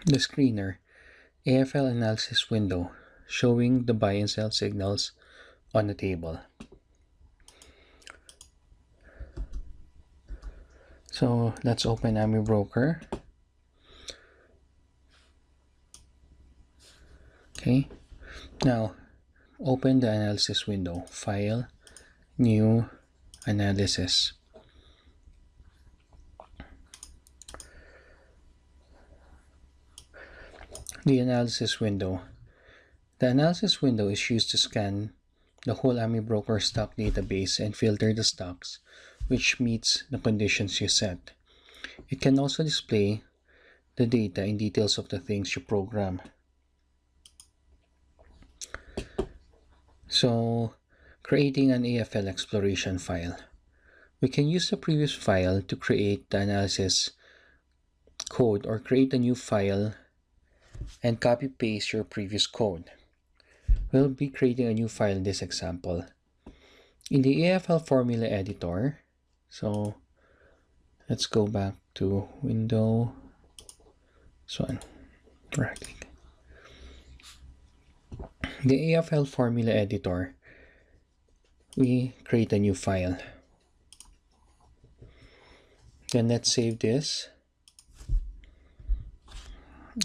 The screener, AFL analysis window, showing the buy and sell signals on the table. So let's open AMI Broker. Okay, now open the analysis window, File, New, Analysis. The analysis window. The analysis window is used to scan the whole AMI Broker stock database and filter the stocks which meets the conditions you set. It can also display the data and details of the things you program. So, creating an AFL exploration file. We can use the previous file to create the analysis code or create a new file and copy paste your previous code. We'll be creating a new file in this example. In the AFL formula editor, so let's go back to window, right click. The AFL formula editor, we create a new file. Then let's save this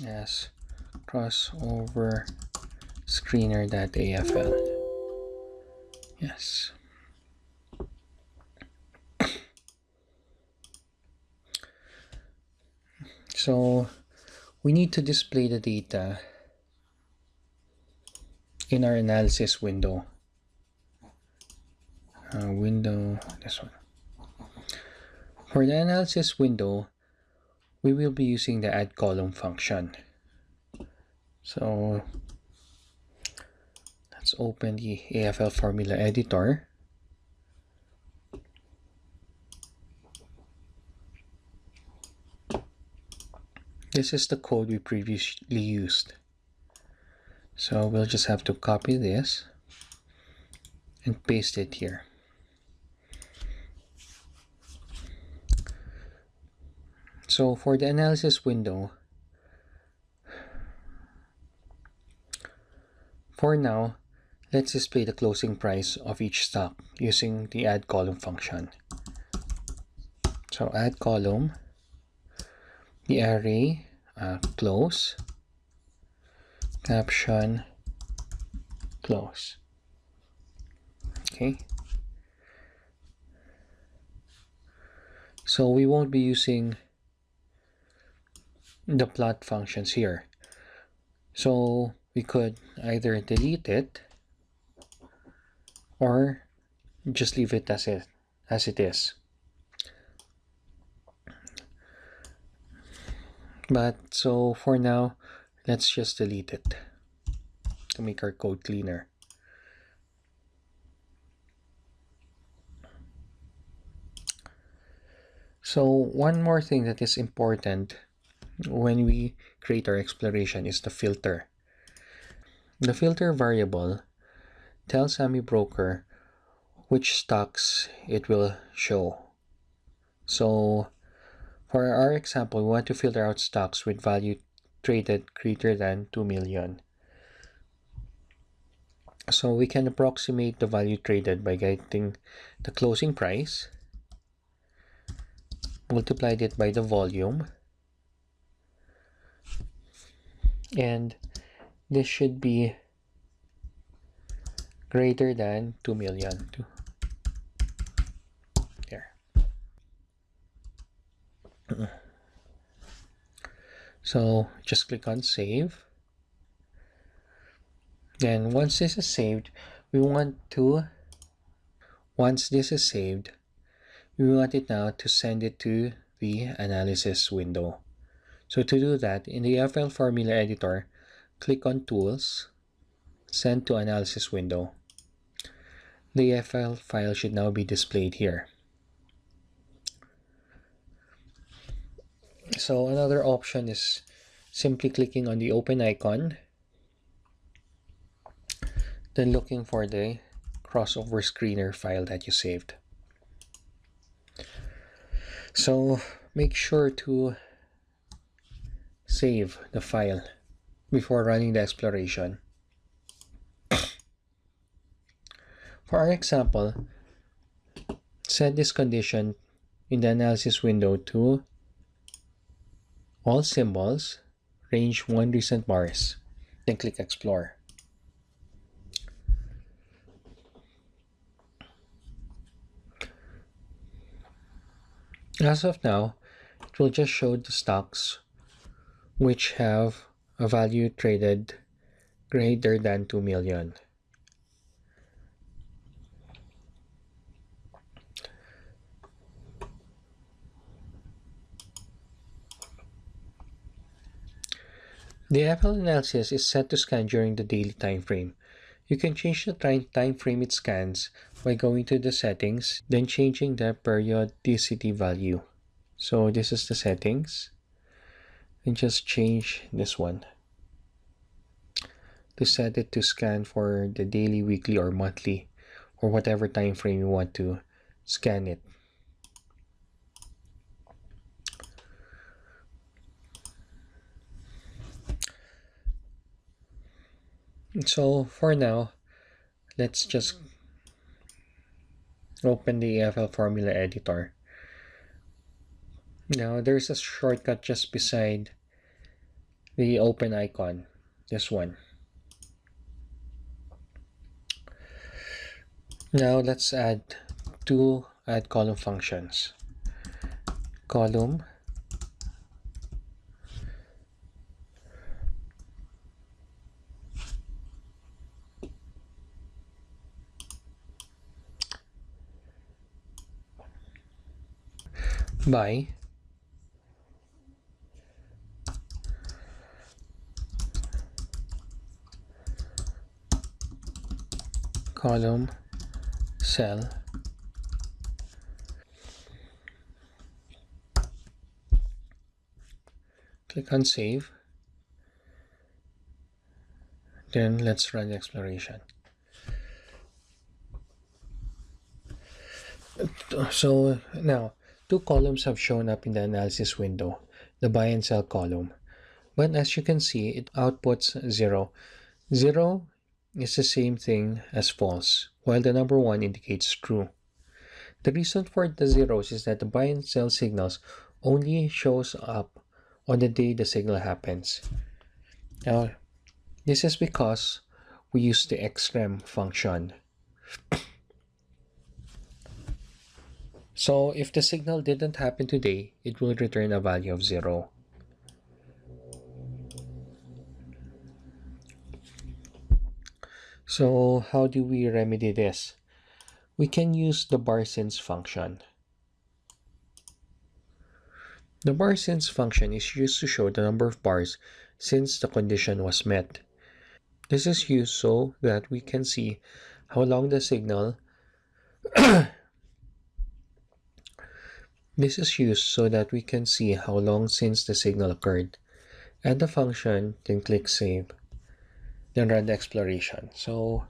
as crossover screener.afl. Yes. So we need to display the data in our analysis window. This one. For the analysis window, we will be using the add column function. So let's open the AFL formula editor. This is the code we previously used. So we'll just have to copy this and paste it here. So for the analysis window, for now, let's display the closing price of each stock using the add column function. So add column, the array, close, caption, close. Okay. So we won't be using the plot functions here. So we could either delete it or just leave it as it is. But so for now, let's just delete it to make our code cleaner. So one more thing that is important when we create our exploration is the filter. The filter variable tells AMI Broker which stocks it will show. So for our example, we want to filter out stocks with value traded greater than 2 million. So we can approximate the value traded by getting the closing price, multiplied it by the volume, and this should be greater than 2 million. There. So just click on save. Then once this is saved, we want it now to send it to the analysis window. So to do that, in the AFL formula editor, click on Tools, Send to Analysis window. The AFL file should now be displayed here. So another option is simply clicking on the open icon, then looking for the crossover screener file that you saved. So make sure to save the file before running the exploration. For our example, set this condition in the analysis window to all symbols, range 1 recent bars, then click explore. As of now, it will just show the stocks which have a value traded greater than 2 million. The AFL analysis is set to scan during the daily time frame. You can change the time frame it scans by going to the settings, then changing the periodicity value. So this is the settings, and just change this one to set it to scan for the daily, weekly, or monthly, or whatever time frame you want to scan it. So for now, let's just open the AFL formula editor. Now there's a shortcut just beside the open icon, this one. Now let's add two add column functions. Column by column cell click on save, then let's run the exploration. So now two columns have shown up in the analysis window, the buy and sell column, but as you can see it outputs 0. 0 is the same thing as false, while the number 1 indicates true. The reason for the zeros is that the buy and sell signals only shows up on the day the signal happens. Now, this is because we use the xrem function. So if the signal didn't happen today, it will return a value of 0. So how do we remedy this? We can use the bar since function. The bar since function is used to show the number of bars since the condition was met. This is used so that we can see how long the signal This is used so that we can see how long since the signal occurred. Add the function, then click save. Then run the exploration. So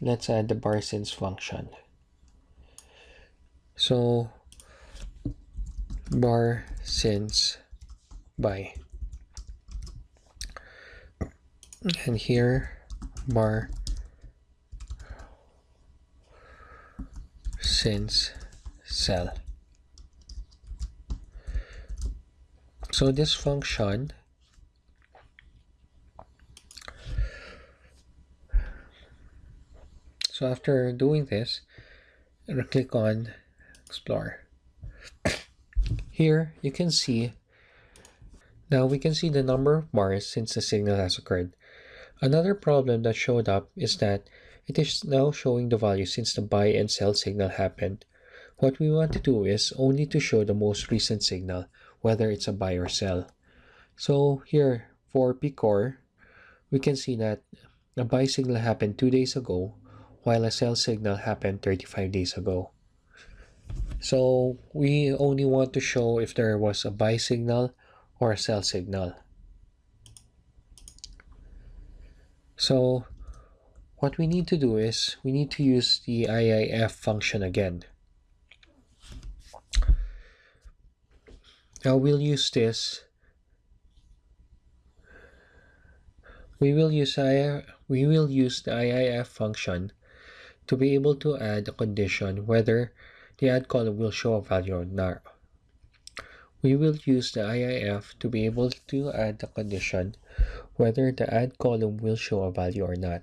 let's add the bar since function. So bar since by. And here bar since cell. So this function so after doing this, click on explore. Here you can see now we can see the number of bars since the signal has occurred. Another problem that showed up is that it is now showing the value since the buy and sell signal happened. What we want to do is only to show the most recent signal, whether it's a buy or sell. So here for Picor, we can see that a buy signal happened 2 days ago, while a sell signal happened 35 days ago. So we only want to show if there was a buy signal or a sell signal. So what we need to do is we need to use the IIF function again. Now we'll use this we will use the IIF function to be able to add a condition whether the add column will show a value or not. We will use the IIF to be able to add the condition whether the add column will show a value or not.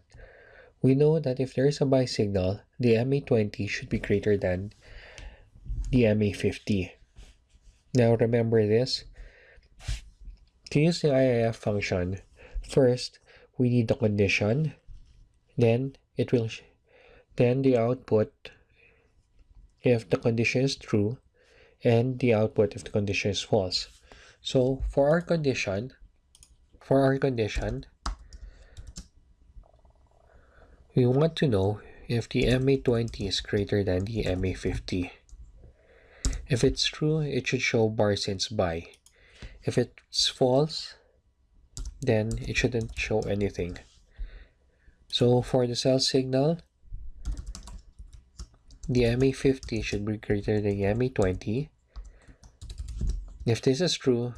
We know that if there is a buy signal, the MA20 should be greater than the MA50. Now remember this. To use the IIF function, first we need the condition, then the output if the condition is true, and the output if the condition is false. So for our condition, we want to know if the MA20 is greater than the MA50. If it's true, it should show bar since buy. If it's false, then it shouldn't show anything. So for the sell signal, the MA50 should be greater than the MA20. If this is true,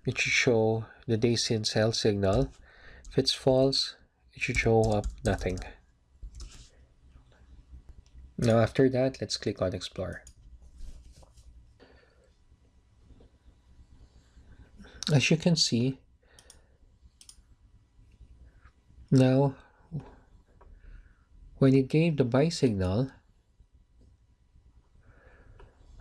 it should show the day since sell signal. If it's false, it should show up nothing. Now after that, let's click on Explore. As you can see, now when it gave the buy signal,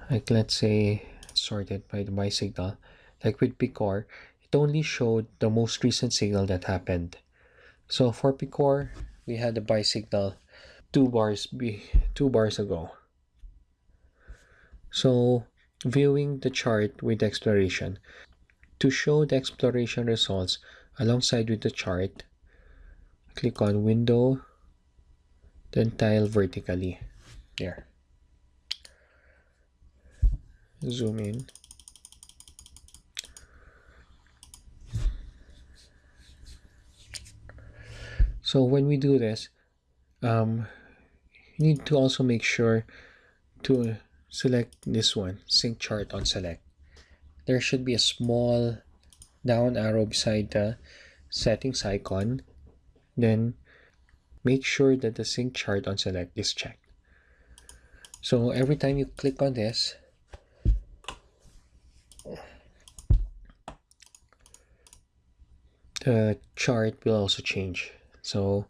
like let's say sorted by the buy signal, like with Picor, it only showed the most recent signal that happened. So for Picor, we had the buy signal 2 bars ago. So viewing the chart with exploration, to show the exploration results alongside with the chart, click on Window, then tile vertically. There. Zoom in. So when we do this, you need to also make sure to select this one, sync chart on select. There should be a small down arrow beside the settings icon. Then make sure that the sync chart on select is checked. So every time you click on this, the chart will also change. So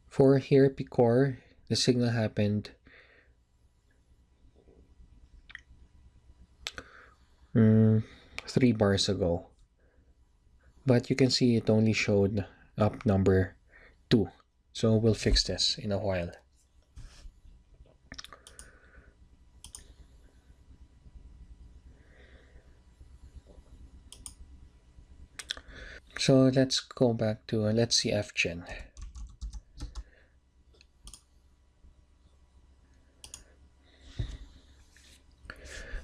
for here, Picor, the signal happened 3 bars ago. But you can see it only showed up number 2. So we'll fix this in a while. So let's go back to, let's see FGen.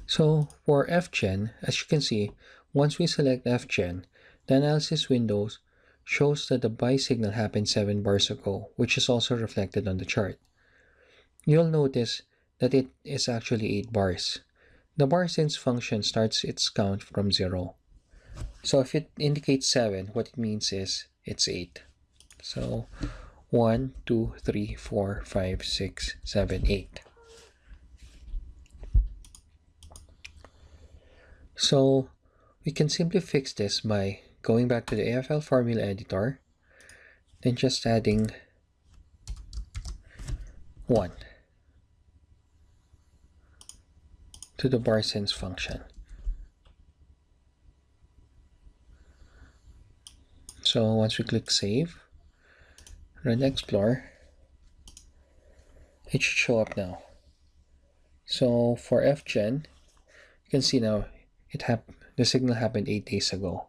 So for FGen, as you can see, once we select FGen, the analysis windows shows that the buy signal happened 7 bars ago, which is also reflected on the chart. You'll notice that it is actually 8 bars. The bar since function starts its count from 0. So if it indicates 7, what it means is it's 8. So 1, 2, 3, 4, 5, 6, 7, 8. So we can simply fix this by going back to the AFL formula editor, then just adding 1 to the bar since function. So once we click save, run explore, it should show up now. So for FGen, you can see now the signal happened 8 days ago.